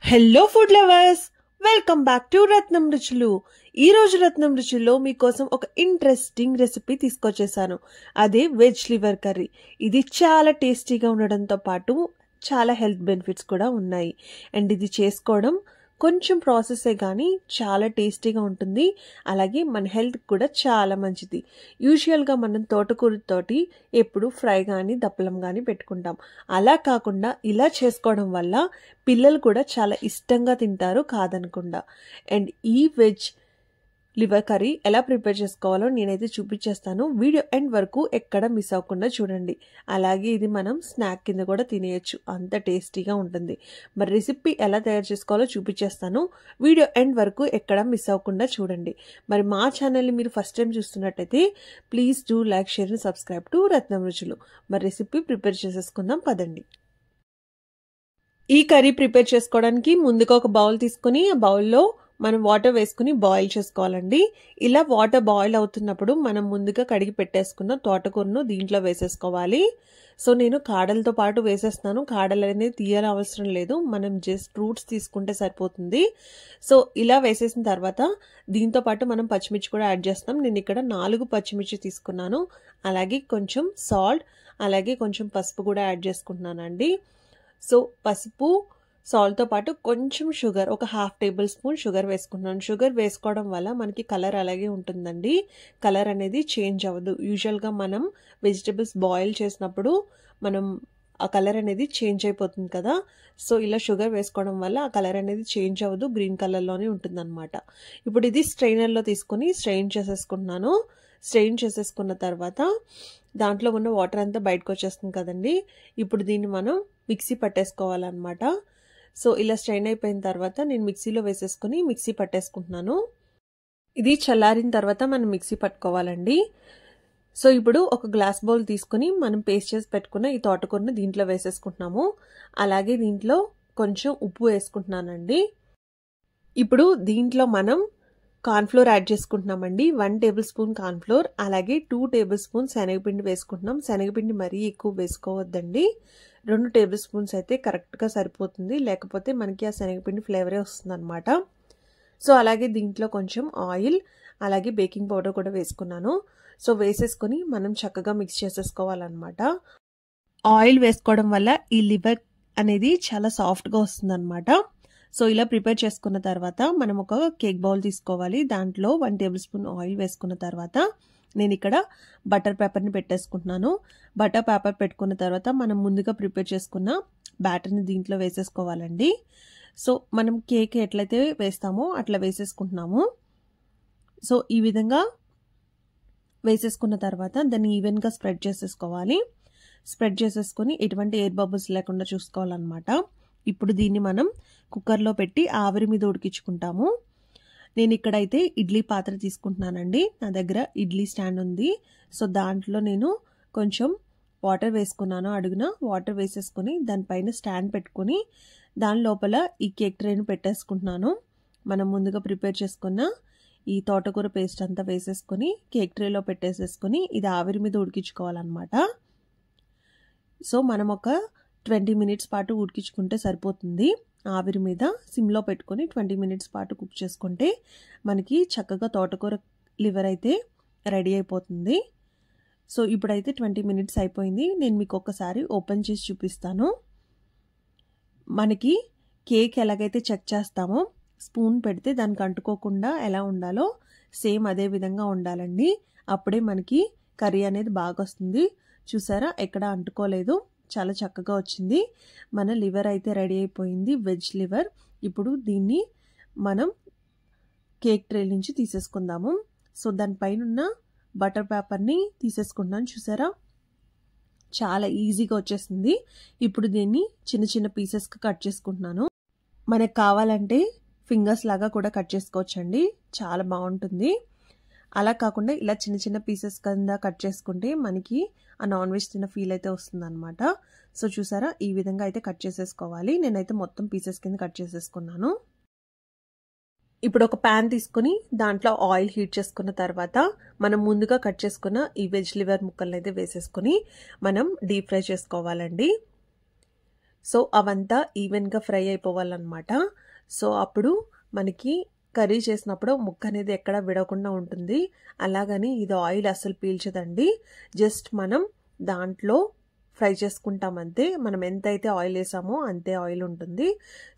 Hello food lovers, welcome back to Ratnam Ruchulu. ఈ రోజు రత్నం రుచుల్లో మీకోసం ఒక ఇంట్రెస్టింగ్ రెసిపీ తీసుకొచ్చేసాను. అదే వెజ్ లివర్ కర్రీ. ఇది చాలా టేస్టీగా ఉండడంతో పాటు చాలా హెల్త్ బెనిఫిట్స్ కూడా ఉన్నాయి. అండ్ ఇది చేసుకోవడం కొంచెం ప్రాసెసే కానీ చాలా టేస్టీగా ఉంటుంది. అలాగే మన హెల్త్ కూడా చాలా మంచిది. యూజువల్గా మనం తోటకూరతోటి ఎప్పుడు ఫ్రై కానీ దప్పలం కానీ పెట్టుకుంటాం. అలా కాకుండా ఇలా చేసుకోవడం వల్ల పిల్లలు కూడా చాలా ఇష్టంగా తింటారు కాదనకుండా. అండ్ ఈ వెజ్ లివర్ కర్రీ ఎలా ప్రిపేర్ చేసుకోవాలో నేనైతే చూపించేస్తాను. వీడియో ఎండ్ వరకు ఎక్కడ మిస్ అవ్వకుండా చూడండి. అలాగే ఇది మనం స్నాక్ కింద కూడా తినేయచ్చు, అంత టేస్టీగా ఉంటుంది. మరి రెసిపీ ఎలా తయారు చేసుకోవాలో చూపించేస్తాను. వీడియో ఎండ్ వరకు ఎక్కడ మిస్ అవ్వకుండా చూడండి. మరి మా ఛానల్ని మీరు ఫస్ట్ టైం చూస్తున్నట్టయితే please do like, share and subscribe to Ratnam Ruchulu. మరి రెసిపీ ప్రిపేర్ చేసేసుకుందాం పదండి. ఈ కర్రీ ప్రిపేర్ చేసుకోవడానికి ముందుగా ఒక బౌల్ తీసుకుని ఆ బౌల్లో మనం వాటర్ వేసుకుని బాయిల్ చేసుకోవాలండి. ఇలా వాటర్ బాయిల్ అవుతున్నప్పుడు మనం ముందుగా కడిగి పెట్టేసుకున్న తోటకూరను దీంట్లో వేసేసుకోవాలి. సో నేను కాడలతో పాటు వేసేస్తున్నాను. కాడలు అనేది తీయాల్సిన అవసరం లేదు, మనం జస్ట్ రూట్స్ తీసుకుంటే సరిపోతుంది. సో ఇలా వేసేసిన తర్వాత దీంతో పాటు మనం పచ్చిమిర్చి కూడా యాడ్ చేస్తాం. నేను ఇక్కడ 4 పచ్చిమిర్చి తీసుకున్నాను. అలాగే కొంచెం సాల్ట్, అలాగే కొంచెం పసుపు కూడా యాడ్ చేసుకుంటున్నానండి. సో పసుపు సాల్ట్తో పాటు కొంచెం షుగర్, ఒక 1/2 టేబుల్ స్పూన్ షుగర్ వేసుకున్నాను. షుగర్ వేసుకోవడం వల్ల మనకి కలర్ అలాగే ఉంటుందండి, కలర్ అనేది చేంజ్ అవ్వదు. యూజువల్గా మనం వెజిటబుల్స్ బాయిల్ చేసినప్పుడు మనం ఆ కలర్ అనేది చేంజ్ అయిపోతుంది కదా. సో ఇలా షుగర్ వేసుకోవడం వల్ల ఆ కలర్ అనేది చేంజ్ అవ్వదు, గ్రీన్ కలర్లోనే ఉంటుందన్నమాట. ఇప్పుడు ఇది స్ట్రైనర్లో తీసుకొని స్ట్రెయిన్ చేసేసుకుంటున్నాను. స్ట్రెయిన్ చేసేసుకున్న తర్వాత దాంట్లో ఉన్న వాటర్ అంతా బయటకు వచ్చేస్తుంది కదండి. ఇప్పుడు దీన్ని మనం మిక్సీ పట్టేసుకోవాలన్నమాట. సో ఇలా స్ట్రెయిన్ అయిపోయిన తర్వాత నేను మిక్సీలో వేసేసుకుని మిక్సీ పట్టేసుకుంటున్నాను. ఇది చల్లారిన తర్వాత మనం మిక్సీ పట్టుకోవాలండి. సో ఇప్పుడు ఒక గ్లాస్ బౌల్ తీసుకుని మనం పేస్ట్ చేసి పెట్టుకున్న ఈ తోటకూరని దీంట్లో వేసేసుకుంటున్నాము. అలాగే దీంట్లో కొంచెం ఉప్పు వేసుకుంటున్నానండి. ఇప్పుడు దీంట్లో మనం కార్న్ఫ్లోర్ యాడ్ చేసుకుంటున్నామండి. 1 టేబుల్ స్పూన్ కార్న్ఫ్లోర్, అలాగే 2 టేబుల్ స్పూన్ శనగపిండి వేసుకుంటున్నాం. శనగపిండి మరీ ఎక్కువ వేసుకోవద్దండి, 2 టేబుల్ స్పూన్స్ అయితే కరెక్ట్గా సరిపోతుంది, లేకపోతే మనకి ఆ శనగపిండి ఫ్లేవరే వస్తుంది అనమాట. సో అలాగే దీంట్లో కొంచెం ఆయిల్, అలాగే బేకింగ్ పౌడర్ కూడా వేసుకున్నాను. సో వేసేసుకొని మనం చక్కగా మిక్స్ చేసేసుకోవాలన్నమాట. ఆయిల్ వేసుకోవడం వల్ల ఈ లివర్ అనేది చాలా సాఫ్ట్గా వస్తుంది అనమాట. సో ఇలా ప్రిపేర్ చేసుకున్న తర్వాత మనం ఒక కేక్ బౌల్ తీసుకోవాలి. దాంట్లో 1 టేబుల్ స్పూన్ ఆయిల్ వేసుకున్న తర్వాత నేను ఇక్కడ బటర్ పేపర్ని పెట్టేసుకుంటున్నాను. బటర్ పేపర్ పెట్టుకున్న తర్వాత మనం ముందుగా ప్రిపేర్ చేసుకున్న బ్యాటర్ని దీంట్లో వేసేసుకోవాలండి. సో మనం కేక్ ఎట్లయితే వేస్తామో అట్లా వేసేసుకుంటున్నాము. సో ఈ విధంగా వేసేసుకున్న తర్వాత దాన్ని ఈవెన్గా స్ప్రెడ్ చేసేసుకోవాలి. స్ప్రెడ్ చేసేసుకొని ఎటువంటి ఎయిర్ బబుల్స్ లేకుండా చూసుకోవాలన్నమాట. ఇప్పుడు దీన్ని మనం కుక్కర్లో పెట్టి ఆవిరి మీద ఉడికించుకుంటాము. నేను ఇక్కడైతే ఇడ్లీ పాత్ర తీసుకుంటున్నానండి. నా దగ్గర ఇడ్లీ స్టాండ్ ఉంది. సో దాంట్లో నేను కొంచెం వాటర్ వేసుకున్నాను. అడుగున వాటర్ వేసేసుకొని దానిపైన స్టాండ్ పెట్టుకొని దాని లోపల ఈ కేక్ ట్రేను పెట్టేసుకుంటున్నాను. మనం ముందుగా ప్రిపేర్ చేసుకున్న ఈ తోటకూర పేస్ట్ అంతా వేసేసుకొని కేక్ ట్రేలో పెట్టేసేసుకొని ఇది ఆవిరి మీద ఉడికించుకోవాలన్నమాట. సో మనం ఒక 20 మినిట్స్ పాటు ఉడికించుకుంటే సరిపోతుంది. ఆవిరి మీద సిమ్లో పెట్టుకొని 20 మినిట్స్ పాటు కుక్ చేసుకుంటే మనకి చక్కగా తోటకూర లివర్ అయితే రెడీ అయిపోతుంది. సో ఇప్పుడైతే 20 మినిట్స్ అయిపోయింది. నేను మీకు ఒకసారి ఓపెన్ చేసి చూపిస్తాను. మనకి కేక్ ఎలాగైతే చెక్ చేస్తామో స్పూన్ పెడితే దానికి అంటుకోకుండా ఎలా ఉండాలో సేమ్ అదే విధంగా ఉండాలండి. అప్పుడే మనకి కర్రీ అనేది బాగా వస్తుంది. చూసారా, ఎక్కడ అంటుకోలేదు, చాలా చక్కగా వచ్చింది. మన లివర్ అయితే రెడీ అయిపోయింది, వెజ్ లివర్. ఇప్పుడు దీన్ని మనం కేక్ ట్రే నుంచి తీసేసుకుందాము. సో దానిపైన ఉన్న బటర్ పేపర్ని తీసేసుకున్నాను. చూసారా, చాలా ఈజీగా వచ్చేసింది. ఇప్పుడు దీన్ని చిన్న చిన్న పీసెస్గా కట్ చేసుకుంటున్నాను. మనకు కావాలంటే ఫింగర్స్ లాగా కూడా కట్ చేసుకోవచ్చండి, చాలా బాగుంటుంది. అలా కాకుండా ఇలా చిన్న చిన్న పీసెస్ కింద కట్ చేసుకుంటే మనకి ఆ నాన్ వెజ్ తిన్న ఫీల్ అయితే వస్తుంది అనమాట. సో చూసారా, ఈ విధంగా అయితే కట్ చేసేసుకోవాలి. నేనైతే మొత్తం పీసెస్ కింద కట్ చేసేసుకున్నాను. ఇప్పుడు ఒక ప్యాన్ తీసుకుని దాంట్లో ఆయిల్ హీట్ చేసుకున్న తర్వాత మనం ముందుగా కట్ చేసుకున్న ఈ వెజ్ లివర్ ముక్కలను అయితే వేసేసుకుని మనం డీప్ ఫ్రై చేసుకోవాలండి. సో అవంతా ఈవెన్గా ఫ్రై అయిపోవాలన్నమాట. సో అప్పుడు మనకి కర్రీ చేసినప్పుడు ముక్క అనేది ఎక్కడ విడవకుండా ఉంటుంది. అలాగని ఇది ఆయిల్ అస్సలు పీల్చదండి. జస్ట్ మనం దాంట్లో ఫ్రై చేసుకుంటాం అంతే. మనం ఎంతైతే ఆయిల్ వేసామో అంతే ఆయిల్ ఉంటుంది.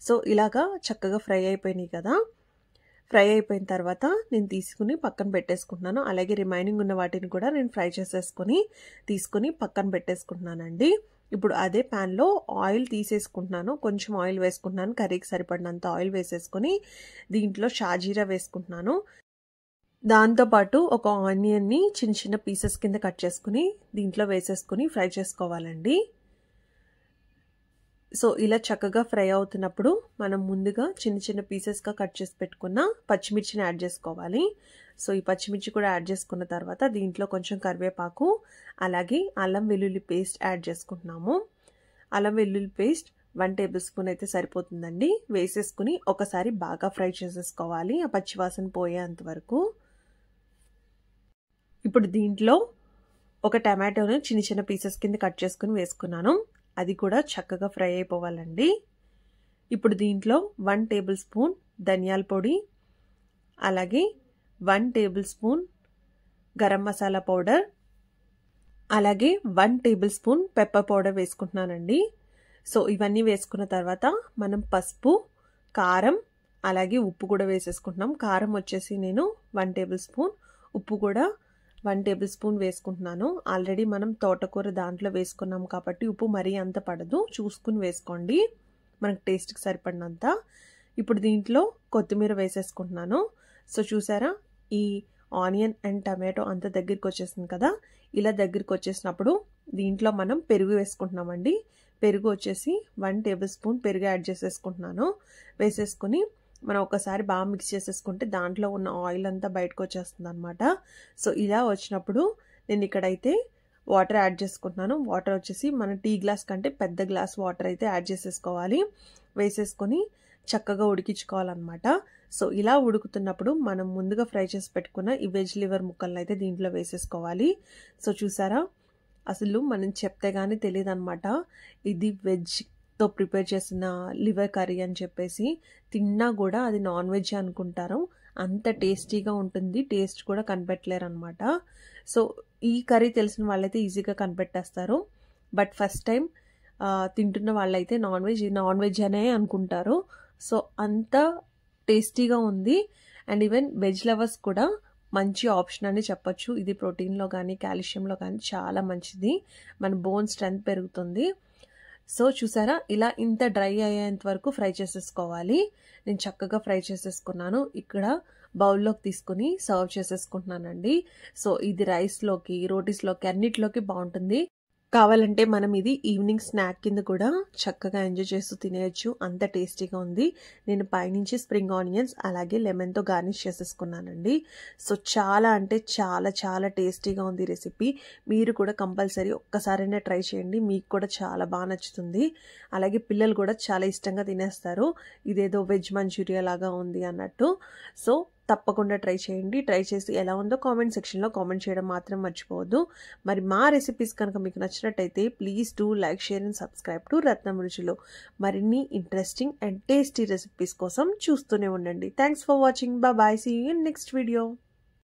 సో ఇలాగా చక్కగా ఫ్రై అయిపోయినాయి కదా. ఫ్రై అయిపోయిన తర్వాత నేను తీసుకుని పక్కన పెట్టేసుకుంటున్నాను. అలాగే రిమైనింగ్ ఉన్న వాటిని కూడా నేను ఫ్రై చేసేసుకొని తీసుకుని పక్కన పెట్టేసుకుంటున్నానండి. ఇప్పుడు అదే ప్యాన్లో ఆయిల్ తీసేసుకుంటున్నాను. కొంచెం ఆయిల్ వేసుకుంటున్నాను. కర్రీకి సరిపడినంత ఆయిల్ వేసేసుకొని దీంట్లో షాజీరా వేసుకుంటున్నాను. దాంతోపాటు ఒక ఆనియన్ని చిన్న చిన్న పీసెస్ కింద కట్ చేసుకుని దీంట్లో వేసేసుకుని ఫ్రై చేసుకోవాలండి. సో ఇలా చక్కగా ఫ్రై అవుతున్నప్పుడు మనం ముందుగా చిన్న చిన్న పీసెస్గా కట్ చేసి పెట్టుకున్న పచ్చిమిర్చిని యాడ్ చేసుకోవాలి. సో ఈ పచ్చిమిర్చి కూడా యాడ్ చేసుకున్న తర్వాత దీంట్లో కొంచెం కరివేపాకు అలాగే అల్లం వెల్లుల్లి పేస్ట్ యాడ్ చేసుకుంటున్నాము. అల్లం వెల్లుల్లి పేస్ట్ 1 టేబుల్ స్పూన్ అయితే సరిపోతుందండి. వేసేసుకుని ఒకసారి బాగా ఫ్రై చేసేసుకోవాలి ఆ పచ్చివాసన పోయేంత వరకు. ఇప్పుడు దీంట్లో ఒక టమాటోను చిన్న చిన్న పీసెస్ కింద కట్ చేసుకుని వేసుకున్నాను. అది కూడా చక్కగా ఫ్రై అయిపోవాలండి. ఇప్పుడు దీంట్లో 1 టేబుల్ స్పూన్ ధనియాల పొడి అలాగే 1 table spoon garam masala powder అలాగే 1 టేబుల్ స్పూన్ పెప్పర్ పౌడర్ వేసుకుంటున్నానండి. సో ఇవన్నీ వేసుకున్న తర్వాత మనం పసుపు కారం అలాగే ఉప్పు కూడా వేసేసుకుంటున్నాం. కారం వచ్చేసి నేను 1 టేబుల్ స్పూన్, ఉప్పు కూడా 1 టేబుల్ స్పూన్ వేసుకుంటున్నాను. ఆల్రెడీ మనం తోటకూర దాంట్లో వేసుకున్నాం కాబట్టి ఉప్పు మరీ అంత పడదు, చూసుకుని వేసుకోండి మనకు టేస్ట్కి సరిపడినంత. ఇప్పుడు దీంట్లో కొత్తిమీర వేసేసుకుంటున్నాను. సో చూసారా ఈ ఆనియన్ అండ్ టమాటో అంత దగ్గరికి వచ్చేసింది కదా. ఇలా దగ్గరికి వచ్చేసినప్పుడు దీంట్లో మనం పెరుగు వేసుకుంటున్నామండి. పెరుగు వచ్చేసి 1 టేబుల్ స్పూన్ పెరుగు యాడ్ చేసేసుకుంటున్నాను. వేసేసుకుని మనం ఒకసారి బాగా మిక్స్ చేసేసుకుంటే దాంట్లో ఉన్న ఆయిల్ అంతా బయటకు వచ్చేస్తుంది అనమాట. సో ఇలా వచ్చినప్పుడు నేను ఇక్కడైతే వాటర్ యాడ్ చేసుకుంటున్నాను. వాటర్ వచ్చేసి మన టీ గ్లాస్ కంటే పెద్ద గ్లాస్ వాటర్ అయితే యాడ్ చేసేసుకోవాలి. వేసేసుకొని చక్కగా ఉడికించుకోవాలన్నమాట. సో ఇలా ఉడుకుతున్నప్పుడు మనం ముందుగా ఫ్రై చేసి పెట్టుకున్న ఈ వెజ్ లివర్ ముక్కలను అయితే దీంట్లో వేసేసుకోవాలి. సో చూసారా అసలు మనం చెప్తే కానీ తెలియదు అనమాట ఇది వెజ్తో ప్రిపేర్ చేసిన లివర్ కర్రీ అని చెప్పేసి. తిన్నా కూడా అది నాన్ వెజ్ అనుకుంటారు, అంత టేస్టీగా ఉంటుంది. టేస్ట్ కూడా కనిపెట్టలేరు అనమాట. సో ఈ కర్రీ తెలిసిన వాళ్ళైతే ఈజీగా కనిపెట్టేస్తారు. బట్ ఫస్ట్ టైం తింటున్న వాళ్ళైతే నాన్ వెజ్ అనే అనుకుంటారు. సో అంత టేస్టీగా ఉంది. అండ్ ఈవెన్ వెజ్ లవర్స్ కూడా మంచి ఆప్షన్ అని చెప్పొచ్చు. ఇది ప్రోటీన్లో కానీ కాల్షియంలో కానీ చాలా మంచిది, మన బోన్ స్ట్రెంత్ పెరుగుతుంది. సో చూసారా ఇలా ఇంత డ్రై అయ్యేంత వరకు ఫ్రై చేసేసుకోవాలి. నేను చక్కగా ఫ్రై చేసేసుకున్నాను. ఇక్కడ బౌల్లోకి తీసుకుని సర్వ్ చేసేసుకుంటున్నానండి. సో ఇది రైస్లోకి రోటీస్లోకి అన్నిటిలోకి బాగుంటుంది. కావాలంటే మనం ఇది ఈవినింగ్ స్నాక్ కింద కూడా చక్కగా ఎంజాయ్ చేస్తూ తినేయచ్చు, అంత టేస్టీగా ఉంది. నేను పైనుంచి స్ప్రింగ్ ఆనియన్స్ అలాగే లెమన్తో గార్నిష్ చేసేసుకున్నానండి. సో చాలా అంటే చాలా చాలా టేస్టీగా ఉంది రెసిపీ. మీరు కూడా కంపల్సరీ ఒక్కసారైనా ట్రై చేయండి, మీకు కూడా చాలా బాగా నచ్చుతుంది. అలాగే పిల్లలు కూడా చాలా ఇష్టంగా తినేస్తారు. ఇదేదో వెజ్ మంచూరియా లాగా ఉంది అన్నట్టు. సో తప్పకుండా ట్రై చేయండి. ట్రై చేసి ఎలా ఉందో కామెంట్ సెక్షన్లో కామెంట్ చేయడం మాత్రం మర్చిపోవద్దు. మరి మా రెసిపీస్ కనుక మీకు నచ్చినట్టయితే please do like, share and subscribe to Ratnam Ruchulu. మరిన్ని ఇంట్రెస్టింగ్ అండ్ టేస్టీ రెసిపీస్ కోసం చూస్తూనే ఉండండి. Thanks for watching. Bye. See you in next video.